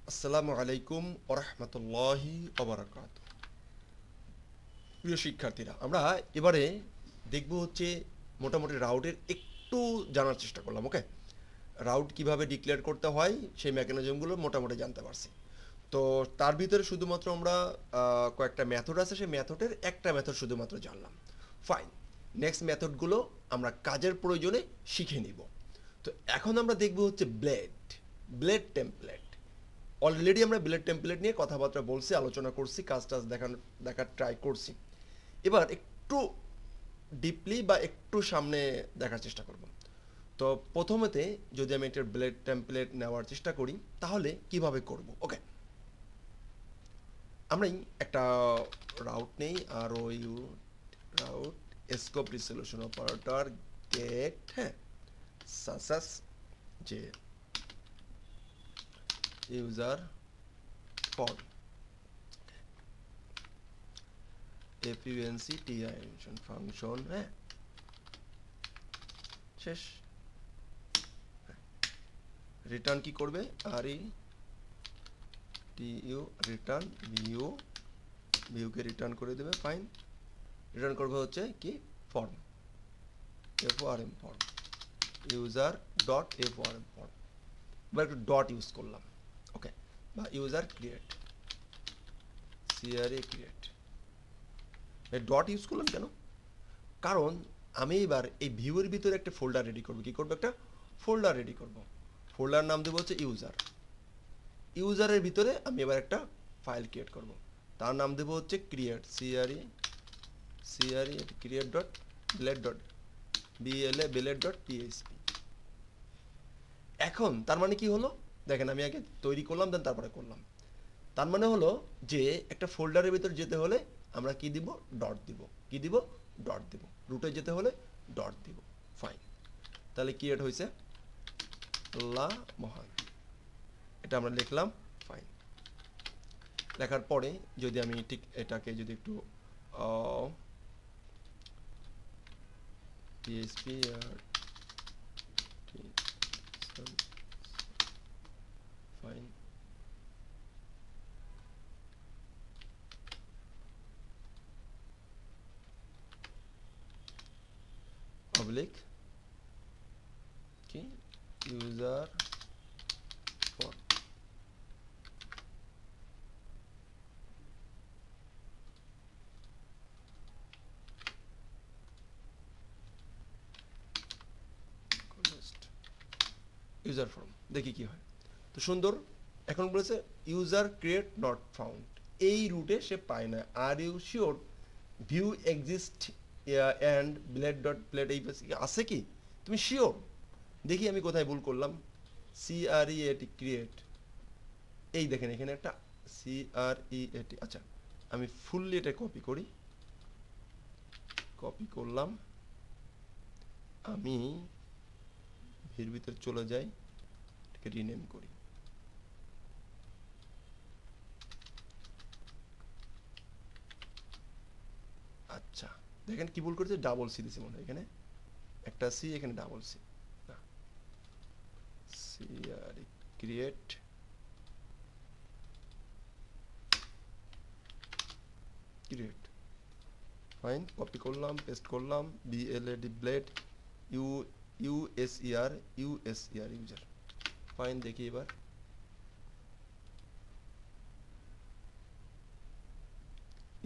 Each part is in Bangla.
আসসালামু আলাইকুম ওরহমতুল্লাহি ওবারাকাতুহু। প্রিয় শিক্ষার্থীরা, আমরা এবারে দেখব হচ্ছে মোটামুটি রাউটের একটু জানার চেষ্টা করলাম। ওকে, রাউট কিভাবে ডিক্লেয়ার করতে হয় সেই মেকানিজমগুলো মোটামুটি জানতে পারছি। তো তার ভিতরে শুধুমাত্র আমরা কয়েকটা মেথড আছে, সেই মেথডের একটা মেথড শুধুমাত্র জানলাম। ফাইন, নেক্সট মেথডগুলো আমরা কাজের প্রয়োজনে শিখে নিব। তো এখন আমরা দেখব হচ্ছে ব্লেড টেমপ্লেট। অলরেডি আমরা ব্লেড টেমপ্লেট নিয়ে কথাবার্তা বলছি, আলোচনা করছি, কাজ টাজ দেখার ট্রাই করছি। এবার একটু ডিপলি বা একটু সামনে দেখার চেষ্টা করব। তো প্রথমেতে যদি আমি একটা ব্লেড টেমপ্লেট নেওয়ার চেষ্টা করি তাহলে কিভাবে করব। ওকে, আমরাই একটা রাউট নেই, আর ওই route scope resolution operator get, হ্যাঁ, সাসাস যে ইউজার ফর এফিউএনসি টিআইএনশন ফাংশন, হ্যাঁ, শেষ। রিটার্ন কি করবে? R E T U return ভিউকে রিটার্ন করে দেবে। ফাইন, রিটার্ন করবে হচ্ছে কি form, F O R M form, user dot F O R M form. এবার একটু ডট ইউজ করলাম। ওকে, বা user create C R A create. Dot use করলাম কেন? কারণ আমি এবার এই ভিউয়ের ভিতরে একটা ফোল্ডার রেডি করবো। কি করবো? একটা ফোল্ডার রেডি করব। ফোল্ডার নাম দেবো হচ্ছে ইউজারের ভিতরে আমি এবার একটা ফাইল ক্রিয়েট করব। তার নাম দেবো হচ্ছে create CRE create dot blade dot BLA blade dot PHP. এখন তার মানে কি হলো দেখেন, আমি আগে তৈরি করলাম দেন তারপরে করলাম। তার মানে হলো যে একটা ফোল্ডারের ভিতর যেতে হলে আমরা কি দিব? ডট দিব। কি দিব? ডট দিব। রুটে যেতে হলে ডট দিব। ফাইন, তাহলে ক্রিয়েট হয়েছে লা মহান, এটা আমরা লিখলাম। ফাইন, লেখার পরে যদি আমি ঠিক এটাকে যদি একটু পিএইচপি ফাইন, পাবলিক কি ইউজার ফর ইউজার ফর্ম, দেখি কি হয়। তো সুন্দর। এখন বলেছে ইউজার ক্রিয়েট নট ফাউন্ড, এই রুটে সে পায় না। Are you sure view exist and blade dot blade এই আছে কি? তুমি শিওর? দেখি আমি কোথায় ভুল করলাম। সিআরইএটি ক্রিয়েট, এই দেখেন এখানে একটা সিআরইএটি। আচ্ছা, আমি ফুললি এটা কপি করি। কপি করলাম, আমি ভির ভিতরে চলে যাই, এটাকে রিনেম করি। আচ্ছা, দেখেন কি ভুল করেছে, ডাবল সি দিছি মনে হয়, এখানে একটা সি, এখানে double C. CRE create fine, copy করলাম, পেস্ট করলাম, BLAD blade USER user. Fine, দেখি এবার।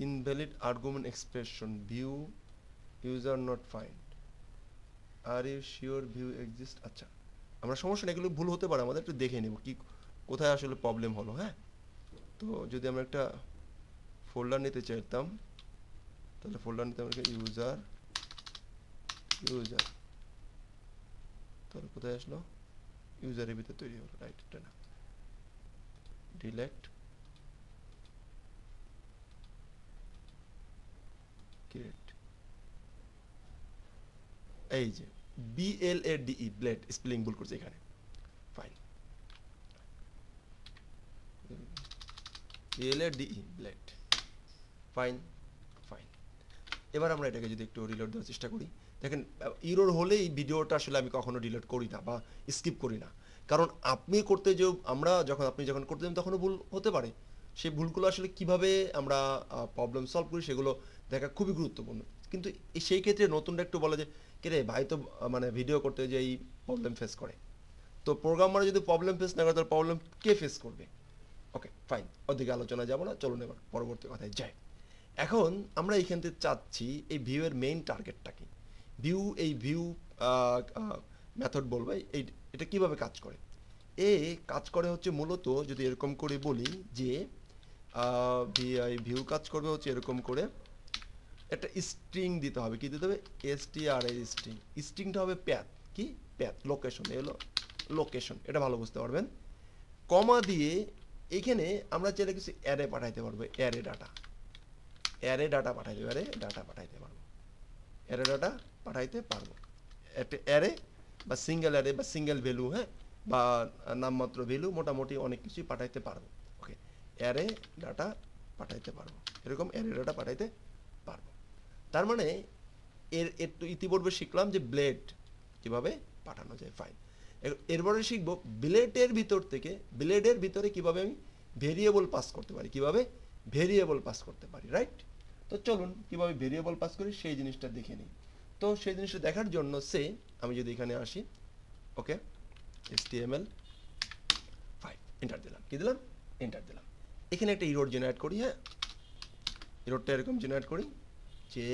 Invalid argument expression, view user not find, are you sure view exist. আচ্ছা, আমরা সমস্যা নেই, এগুলো ভুল হতে পারে, আমাদের একটু দেখে নেব কি কোথায় আসলে প্রবলেম হলো। হ্যাঁ, তো যদি আমরা একটা ফোল্ডার নিতে চাইতাম তাহলে ফোল্ডার নিতে আমরা ইউজার তাহলে কোথায় আসলো? ইউজারের ভিতরে তৈরি হলো, রাইট? এটা না, ডিলেক্ট ক্রিয়েট, এই যে বিএলএডিই ব্লেড, স্পেলিং ভুল করছে এখানে। Fine, B L A D E blade. Fine fine, এবার আমরা এটাকে যদি একটু রিলোড দেওয়ার চেষ্টা করি, দেখেন ইরোর হলে এই ভিডিওটা আসলে আমি কখনো ডিলিট করি না বা স্কিপ করি না, কারণ আপনি করতে যে আপনি যখন করতে যাবেন তখনও ভুল হতে পারে। সেই ভুলগুলো আসলে কিভাবে আমরা প্রবলেম সলভ করি সেগুলো দেখা খুবই গুরুত্বপূর্ণ। কিন্তু সেই ক্ষেত্রে নতুনরা একটু বলে যে কে রে ভাই তো মানে ভিডিও করতে যে এই প্রবলেম ফেস করে। তো প্রোগ্রামার যদি প্রবলেম ফেস না করে তাহলে প্রবলেম কে ফেস করবে? ওকে ফাইন, ওদিকে আলোচনা যাব না, চলুন এবার পরবর্তী কথায় যাই। এখন আমরা এইখান থেকে চাচ্ছি এই ভিউ এর মেইন টার্গেটটা কি। ভিউ মেথড বলবো এটা কিভাবে কাজ করে। কাজ করে হচ্ছে মূলত যদি এরকম করে বলি যে ভিউ কাজ করবে হচ্ছে এরকম করে একটা স্ট্রিং দিতে হবে। কি দিতে হবে? str এর স্ট্রিং। স্ট্রিংটা হবে প্যাথ। কি প্যাথ? লোকেশন। এলো লোকেশন, এটা ভালো বুঝতে পারবেন। কমা দিয়ে এখানে আমরা চাইলে কিছু অ্যারে পাঠাইতে পারবো। অ্যারে ডাটা পাঠাইতে পারবো। একটা অ্যারে বা সিঙ্গেল ভ্যালু, হ্যাঁ, বা নামমাত্র ভ্যালু, মোটামুটি অনেক কিছুই পাঠাইতে পারবো। ওকে, অ্যারে ডাটা পাঠাইতে পারবো, এরকম অ্যারে ডাটা পাঠাইতে পারবো। তার মানে একটু ইতিপূর্বে শিখলাম যে ব্লেড কিভাবে পাঠানো যায়। ফাইন, এরপরে শিখবো ব্লেডের ভিতরে কিভাবে আমি ভেরিয়েবল পাস করতে পারি। রাইট? তো চলুন কিভাবে ভেরিয়েবল পাস করি সেই জিনিসটা দেখে নিই। তো সেই জিনিসটা দেখার জন্য আমি যদি এখানে আসি, ওকে, HTML5 এন্টার দিলাম। কি দিলাম? এন্টার দিলাম। এখানে একটা ইরোড জেনারেট করি। হ্যাঁ, ইরোডটা এরকম জেনারেট করি যে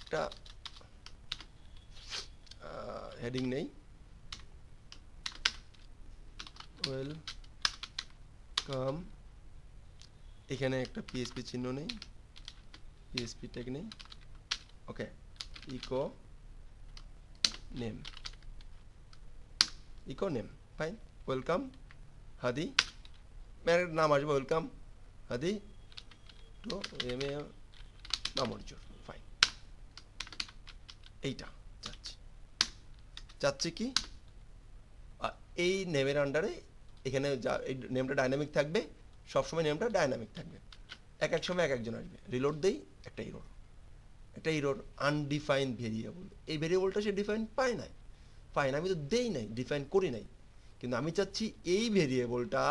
একটা হেডিং নেই, ওয়েলকাম, এখানে একটা পিএসপি চিহ্ন নেই, পিএসপি ট্যাগ নেই। ওকে, ইকো নেম, ফাইন। ওয়েলকাম হাদি, নাম আসবে ওয়েলকাম হাদি টু মামুরজোর। ফাইন, এইটা চাচ্ছি কি এই নেমের আন্ডারে এখানে এই নেমটা ডাইনামিক থাকবে, সবসময় নেমটা ডাইনামিক থাকবে, এক সময় এক একজন আসবে। রিলোড দেই, একটা ইরোর আনডিফাইন্ড ভেরিয়েবল। এই ভেরিয়েবলটা সে ডিফাইন পায় নাই। ফাইন, আমি তো দেই নাই, ডিফাইন করি নাই, কিন্তু আমি চাচ্ছি এই ভেরিয়েবলটা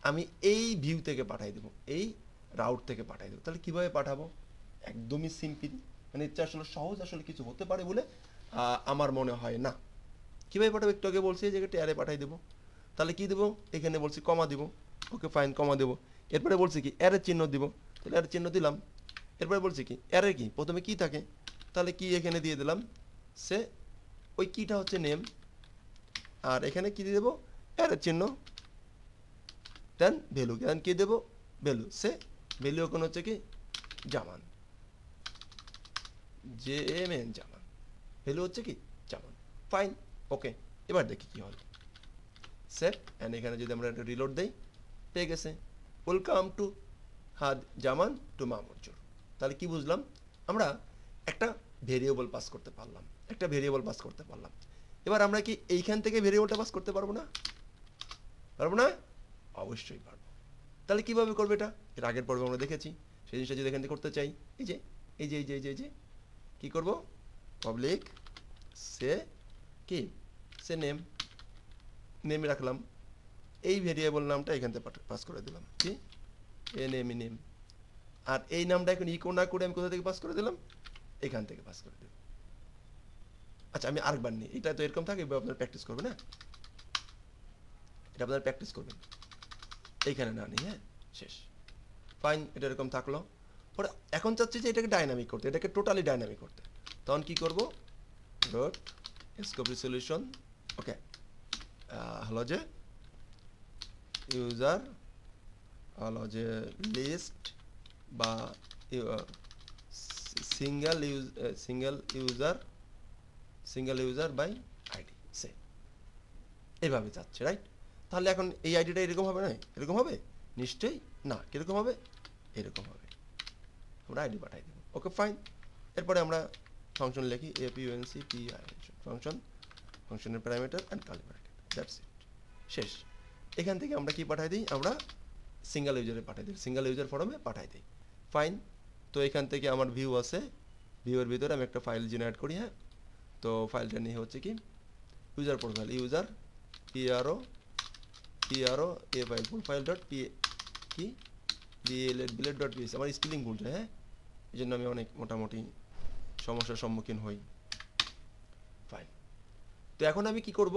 আমি এই ভিউ থেকে পাঠাই দেবো, এই রাউট থেকে পাঠাই দেবো। তাহলে কীভাবে পাঠাবো? একদমই সিম্পল, মানে এটা আসলে সহজ আসলে কিছু হতে পারে বলে আমার মনে হয় না। কীভাবে পাঠাবো একটু আগে বলছি, এই জায়গাটা অ্যারে পাঠাই দেবো। তাহলে কী দেবো? এখানে বলছি কমা দিব। ওকে ফাইন, কমা দেবো। এরপরে বলছি কি অ্যারে চিহ্ন দিব, তাহলে অ্যারে চিহ্ন দিলাম। এরপরে বলছি কি অ্যারে কি প্রথমে কি থাকে, তাহলে কি এখানে দিয়ে দিলাম সে ওই কিটা হচ্ছে নেম, আর এখানে কি দিয়ে দেবো? অ্যারে চিহ্ন, দেন ভ্যালু, দেন কি দেবো? ভ্যালু। সে ভ্যালু এখন হচ্ছে কি জামান, জামান, ভ্যালু হচ্ছে কি জামান। ফাইন, ওকে, এবার দেখি কি হল। সেট, অ্যান্ড এখানে যদি আমরা একটা রিলোড দেই, পেয়ে গেছে ওয়েলকাম টু জামান টু মামুরজোর। তাহলে কি বুঝলাম? আমরা একটা ভেরিয়েবল পাস করতে পারলাম, এবার আমরা কি এইখান থেকে ভেরিয়েবলটা পাস করতে পারবো না? অবশ্যই পারবো। তাহলে কিভাবে করবে এটা? এর আগের পর্বে আমরা দেখেছি। সেই জিনিসটা যদি এখান থেকে করতে চাই, এই যে কি করব? পাবলিক সে নেম রাখলাম, এই ভেরিয়েবল নামটা এখান থেকে পাস করে দিলাম, কি নেম, আর এই নামটা এখন ইকো না করে আমি কোথা থেকে পাস করে দিলাম? এখান থেকে পাস করে দিলাম। আচ্ছা, আমি আরেকবার নিই, এটা তো এরকম থাকে, আপনার প্র্যাকটিস করবেন। হ্যাঁ, এটা আপনার প্র্যাকটিস করবেন, এইখানে না নিই। হ্যাঁ, শেষ। ফাইন, এটা এরকম থাকলো। ওরা এখন চাচ্ছি যে এটাকে ডাইনামিক করতে, এটাকে টোটালি ডাইনামিক করতে। তখন কি করব? ডট স্কোপ রিসলিউশন, ওকে, হলো যে ইউজার, হলো যে লিস্ট বা সিঙ্গেল ইউজার বাই আইডি, সে এইভাবে যাচ্ছে। রাইট? তাহলে এখন এই আইডিটা এরকম হবে না? এরকম হবে নিশ্চয়ই না। কীরকম হবে? এরকম হবে। আমরা আইডি পাঠাই দেবো। ওকে ফাইন, এরপরে আমরা ফাংশন লিখি ফাংশনের parameter and curly bracket, that's it, শেষ। এখান থেকে আমরা কি পাঠাই দিই? আমরা সিঙ্গেল ইউজারে পাঠাই দিই, সিঙ্গেল ইউজার ফরমে পাঠাই দিই। ফাইন, তো এখান থেকে আমার ভিউ আছে, ভিউয়ের ভিতরে আমি একটা ফাইল জেনারেট করি। হ্যাঁ, তো ফাইলটা নিয়ে হচ্ছে কি ইউজার প্রোফাইল, ইউজার পিআরও এ ফাইল প্রোফাইল ডট পি কি বিএলএড ডট পিএস। আমার স্পেলিং ভুল যায়, হ্যাঁ, এই জন্য আমি অনেক মোটামুটি সমস্যার সম্মুখীন হই। ফাইন। তো এখন আমি কি করব,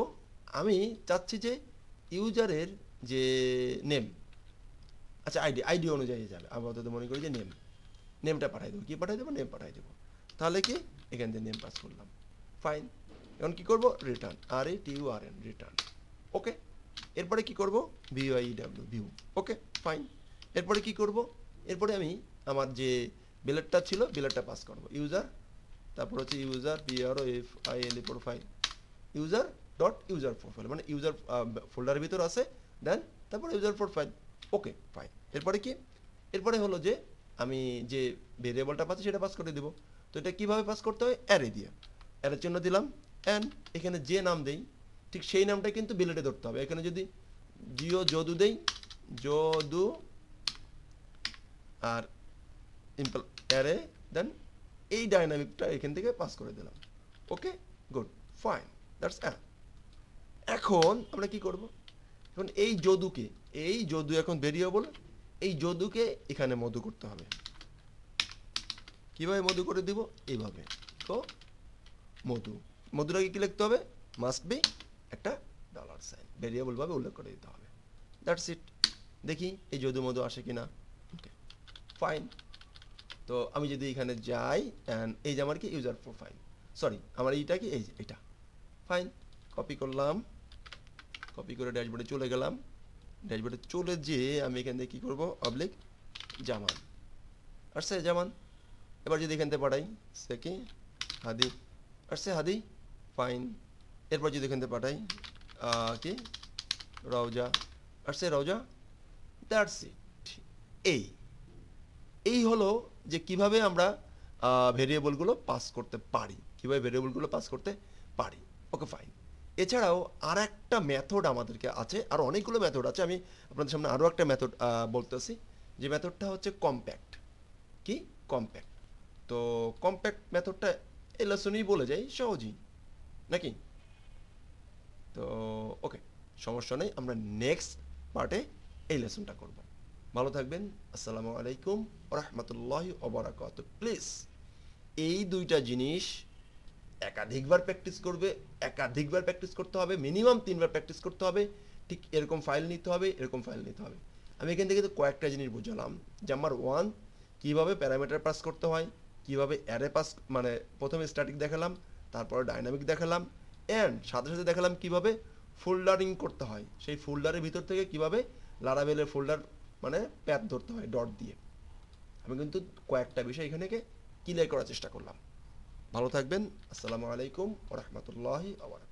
আমি চাচ্ছি যে ইউজারের যে নেম, আচ্ছা আইডি অনুযায়ী যাবে, আপাতত মনে করি যে নেমটা পাঠাই দেবো। কী পাঠাই দেবো? নেম পাঠাই দেবো। তাহলে কি এখান থেকে নেম পাস করলাম। ফাইন। এখন কি করব? Return, RETURN, return. ওকে। এরপরে কি করব? VIEW, view. Okay, fine. এরপরে কি করব? এরপরে আমি আমার যে বেলেটটা ছিল বেলেটটা পাস করব। ইউজার, তারপর হচ্ছে user PROFILE profile, user dot user profile, মানে ইউজার ফোল্ডারের ভিতর আছে, দেন তারপর ইউজার প্রোফাইল। ওকে, ফাইন। এরপরে কি? এরপরে হলো যে আমি যে ভেরিয়েবলটা পাচ্ছি সেটা পাস করে দেবো। তো এটা কীভাবে পাস করতে হয়? অ্যারে দিয়ে, অ্যারের জন্য দিলাম অ্যান্ড এখানে যে নাম দেই ঠিক সেই নামটাই কিন্তু বিলেটে ধরতে হবে। এখানে যদি যদু দেই, যদু আর ইম্পল অ্যারে, দেন এই ডাইনামিকটা এখান থেকে পাস করে দিলাম। ওকে, গুড, ফাইন, দ্যাটস অ্যাড। এখন আমরা কি করব? এখন এই যদু এখন ভেরিয়েবল, এই যদুকে এখানে মধু করতে হবে। কিভাবে মধু করে দিব? এইভাবে। তো মধুটাকে কি লিখতে হবে? মাস্ট বি একটা $, ভেরিয়েবল ভাবে উল্লেখ করে দিতে হবে। That's it. দেখি এই যদু মধু আসে কিনা। ওকে, ফাইন। তো আমি যদি এখানে যাই অ্যান্ড এই যে আমার কি ইউজার প্রোফাইল, সরি আমার এইটা কি এই যে এটা, ফাইন। কপি করলাম, কপি করে ড্যাশবোর্ডে চলে গেলাম। ড্যাশবোর্ডে চলে যেয়ে আমি এখান থেকে কী করবো? অবলিক জামান, আসছে জামান। এবার যদি এখান থেকে পাঠাই সে কি হাদি, আসছে হাদি, ফাইন। এরপর যদি এখান থেকে পাঠাই কি রওজা, আসছে রওজা। That's it. এই হলো যে কিভাবে আমরা ভেরিয়েবলগুলো পাস করতে পারি, ওকে, ফাইন। এছাড়াও আর একটা মেথড আমাদেরকে আছে, আর অনেকগুলো মেথড আছে। আমি আপনাদের সামনে আরও একটা মেথড বলতেছি, যে মেথডটা হচ্ছে কম্প্যাক্ট। কি? কম্প্যাক্ট। তো কম্প্যাক্ট মেথডটা এই লেসনেই বলে যাই, সহজেই নাকি? তো ওকে, সমস্যা নেই, আমরা নেক্সট পার্টে এই লেসনটা করব। ভালো থাকবেন। আসসালামু আলাইকুম রহমতুল্লাহি ওবারাকাতুহু। প্লিজ এই দুইটা জিনিস একাধিকবার প্র্যাকটিস করতে হবে, মিনিমাম 3বার প্র্যাকটিস করতে হবে। ঠিক এরকম ফাইল নিতে হবে, আমি এখান থেকে তো কয়েকটা জিনিস বুঝালাম। যে নাম্বার 1 কীভাবে প্যারামিটার পাস করতে হয়, কীভাবে অ্যারে পাস, মানে প্রথমে স্ট্যাটিক দেখালাম, তারপরে ডাইনামিক দেখালাম, অ্যান্ড সাথে সাথে দেখালাম কীভাবে ফোল্ডারিং করতে হয়, সেই ফোল্ডারের ভিতর থেকে কীভাবে লারাভেলের ফোল্ডার মানে প্যাথ ধরতে হয় ডট দিয়ে। আমি কিন্তু কয়েকটা বিষয় এখানে ক্লিয়ার করার চেষ্টা করলাম। ভালো থাকবেন। আসসালামু আলাইকুম ওয়া রাহমাতুল্লাহি ওয়া বারাকাতুহু।